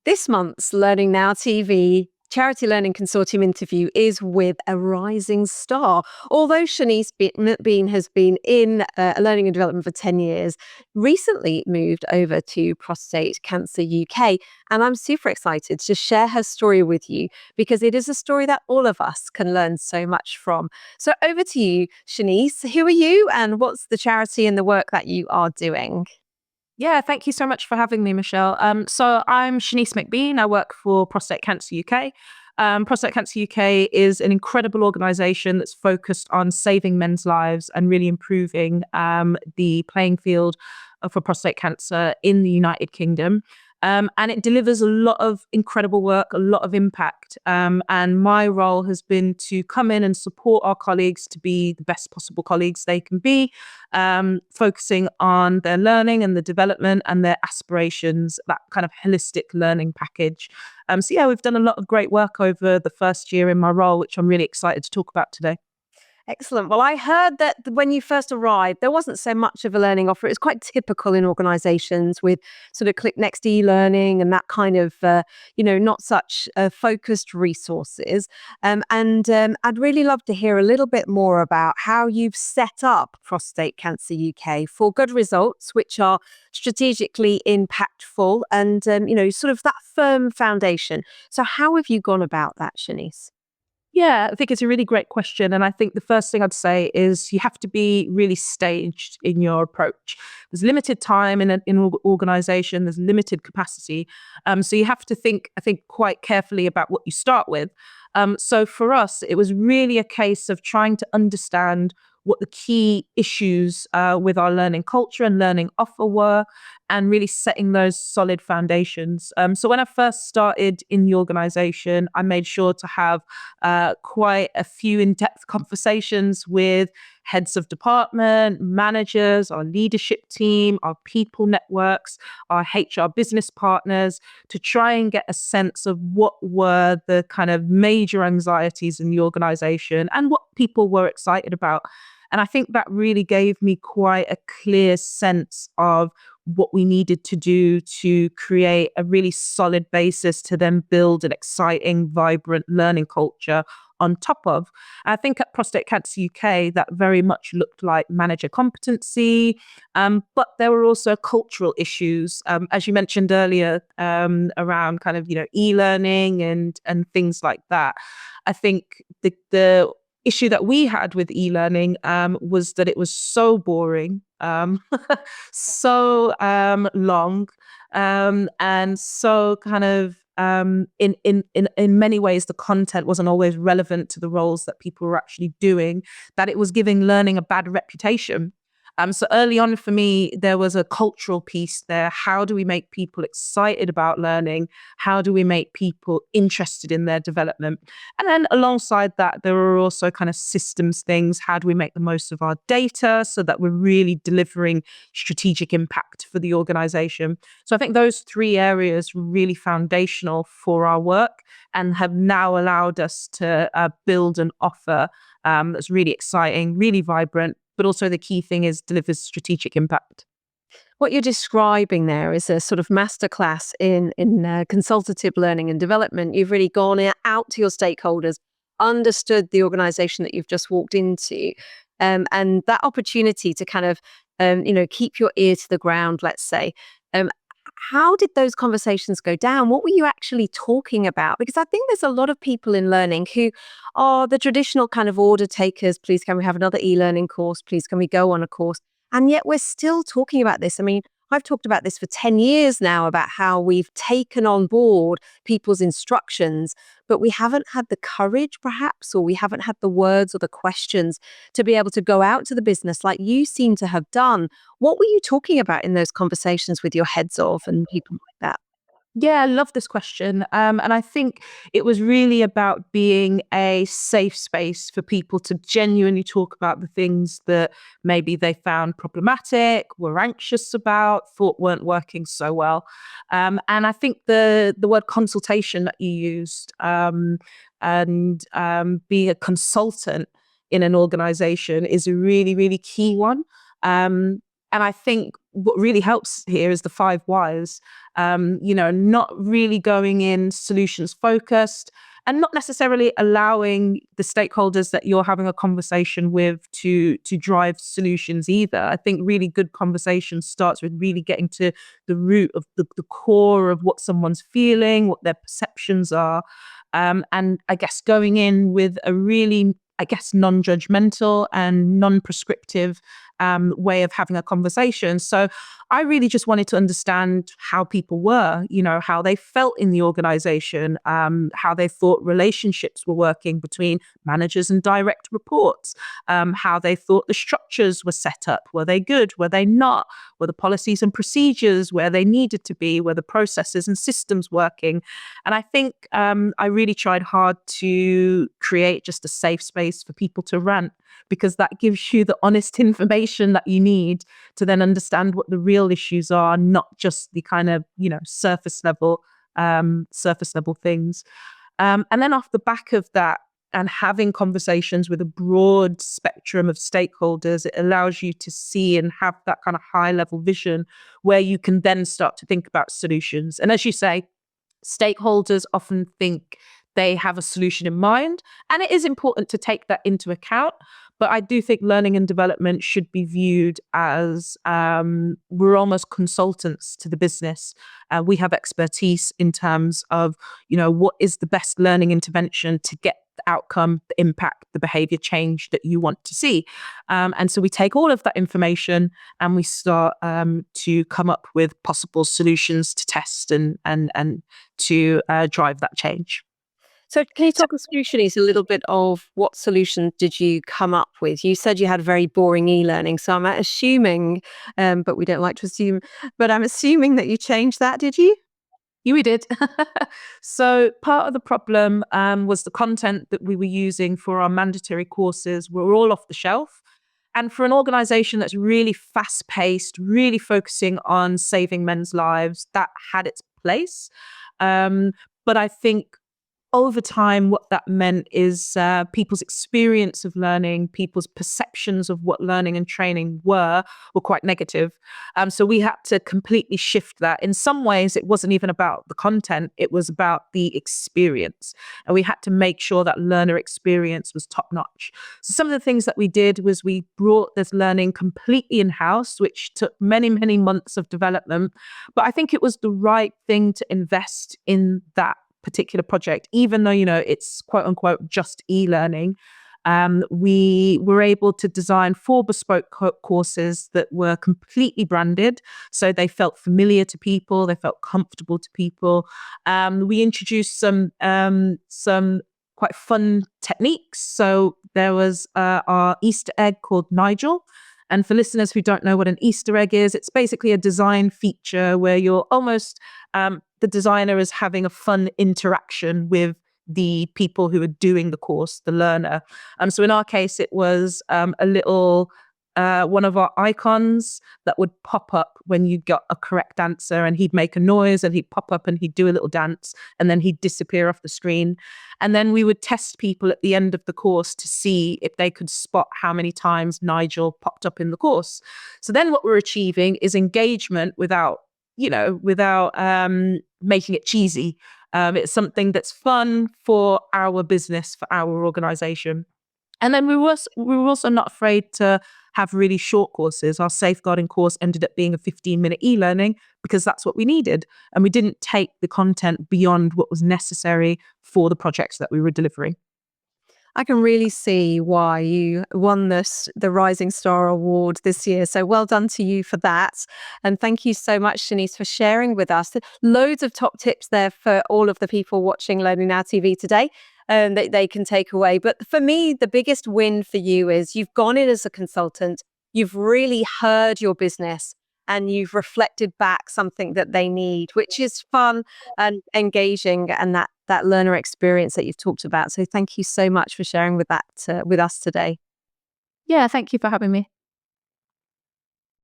This month's Learning Now TV Charity Learning Consortium interview is with a rising star. Although Shanice McBean has been in learning and development for 10 years, recently moved over to Prostate Cancer UK. And I'm super excited to share her story with you because it is a story that all of us can learn so much from. So over to you, Shanice. Who are you and what's the charity and the work that you are doing? Yeah, thank you so much for having me, Michelle. So I'm Shanice McBean. I work for Prostate Cancer UK. Prostate Cancer UK is an incredible organisation that's focused on saving men's lives and really improving the playing field for prostate cancer in the United Kingdom. And it delivers a lot of incredible work, a lot of impact. And my role has been to come in and support our colleagues to be the best possible colleagues they can be, focusing on their learning and the development and their aspirations, that kind of holistic learning package. So yeah, we've done a lot of great work over the first year in my role, which I'm really excited to talk about today. Excellent. Well, I heard that when you first arrived, there wasn't so much of a learning offer. It was quite typical in organisations with sort of click next e-learning and that kind of, not such focused resources. And I'd really love to hear a little bit more about how you've set up Prostate Cancer UK for good results, which are strategically impactful and, sort of that firm foundation. So how have you gone about that, Shanice? Yeah, I think it's a really great question. And I think the first thing I'd say is you have to be really staged in your approach. There's limited time in an organization, there's limited capacity. So you have to think, I think, quite carefully about what you start with. So for us, it was really a case of trying to understand what the key issues with our learning culture and learning offer were, and really setting those solid foundations. So when I first started in the organization, I made sure to have quite a few in-depth conversations with heads of department, managers, our leadership team, our people networks, our HR business partners, to try and get a sense of what were the kind of major anxieties in the organization and what people were excited about. And I think that really gave me quite a clear sense of what we needed to do to create a really solid basis to then build an exciting, vibrant learning culture on top of. I think at Prostate Cancer UK, that very much looked like manager competency, but there were also cultural issues, as you mentioned earlier, around kind of, e-learning and things like that. I think the issue that we had with e-learning was that it was so boring, so long, and so kind of in many ways the content wasn't always relevant to the roles that people were actually doing, that it was giving learning a bad reputation. So early on for me, there was a cultural piece there. How do we make people excited about learning? How do we make people interested in their development? And then alongside that, there are also kind of systems things. How do we make the most of our data so that we're really delivering strategic impact for the organization? So I think those three areas were really foundational for our work and have now allowed us to build an offer that's really exciting, really vibrant, but also the key thing is delivers strategic impact. What you're describing there is a sort of masterclass in consultative learning and development. You've really gone out to your stakeholders, understood the organisation that you've just walked into, and that opportunity to kind of, keep your ear to the ground, let's say. How did those conversations go down? What were you actually talking about? Because I think there's a lot of people in learning who are the traditional kind of order takers. Please, can we have another e-learning course? Please, can we go on a course? And yet we're still talking about this. I mean, I've talked about this for 10 years now about how we've taken on board people's instructions, but we haven't had the courage perhaps, or we haven't had the words or the questions to be able to go out to the business like you seem to have done. What were you talking about in those conversations with your heads of and people like that? Yeah, I love this question. And I think it was really about being a safe space for people to genuinely talk about the things that maybe they found problematic, were anxious about, thought weren't working so well. And I think the word consultation that you used, and being a consultant in an organization is a really, really key one. And I think what really helps here is the 5 whys, not really going in solutions focused and not necessarily allowing the stakeholders that you're having a conversation with to drive solutions either. I think really good conversation starts with really getting to the root of the core of what someone's feeling, what their perceptions are. And I guess going in with a really, non-judgmental and non-prescriptive way of having a conversation. So I really just wanted to understand how people were, how they felt in the organization, how they thought relationships were working between managers and direct reports, how they thought the structures were set up. Were they good? Were they not? Were the policies and procedures where they needed to be? Were the processes and systems working? And I think I really tried hard to create just a safe space for people to rant, because that gives you the honest information that you need to then understand what the real issues are, not just the kind of, surface level things. And then off the back of that, and having conversations with a broad spectrum of stakeholders, it allows you to see and have that kind of high level vision where you can then start to think about solutions. And as you say, stakeholders often think they have a solution in mind, and it is important to take that into account. But I do think learning and development should be viewed as we're almost consultants to the business. We have expertise in terms of, what is the best learning intervention to get the outcome, the impact, the behavior change that you want to see. And so we take all of that information and we start to come up with possible solutions to test and to drive that change. So can you talk us through, Shanice, a little bit of what solution did you come up with? You said you had very boring e-learning, so I'm assuming, but we don't like to assume, but I'm assuming that you changed that, did you? Yeah, we did. So part of the problem was the content that we were using for our mandatory courses were all off the shelf. And for an organization that's really fast paced, really focusing on saving men's lives, that had its place. But I think over time, what that meant is people's experience of learning, people's perceptions of what learning and training were quite negative. So we had to completely shift that. In some ways, it wasn't even about the content, it was about the experience. And we had to make sure that learner experience was top notch. So some of the things that we did was we brought this learning completely in-house, which took many, many months of development. But I think it was the right thing to invest in that particular project, even though, it's quote unquote just e-learning. We were able to design 4 bespoke courses that were completely branded. So they felt familiar to people, they felt comfortable to people. We introduced some quite fun techniques. So there was our Easter egg called Nigel. And for listeners who don't know what an Easter egg is, it's basically a design feature where you're almost, the designer is having a fun interaction with the people who are doing the course, the learner. So in our case, it was a little one of our icons that would pop up when you got a correct answer, and he'd make a noise and he'd pop up and he'd do a little dance and then he'd disappear off the screen. And then we would test people at the end of the course to see if they could spot how many times Nigel popped up in the course. So then what we're achieving is engagement without making it cheesy. It's something that's fun for our business, for our organization. And then we were also not afraid to have really short courses. Our safeguarding course ended up being a 15-minute e-learning because that's what we needed. And we didn't take the content beyond what was necessary for the projects that we were delivering. I can really see why you won the Rising Star Award this year. So well done to you for that. And thank you so much, Shanice, for sharing with us. Loads of top tips there for all of the people watching Learning Now TV today that they can take away. But for me, the biggest win for you is you've gone in as a consultant, you've really heard your business, and you've reflected back something that they need, which is fun and engaging, and that learner experience that you've talked about. So thank you so much for sharing with us today. Yeah, thank you for having me.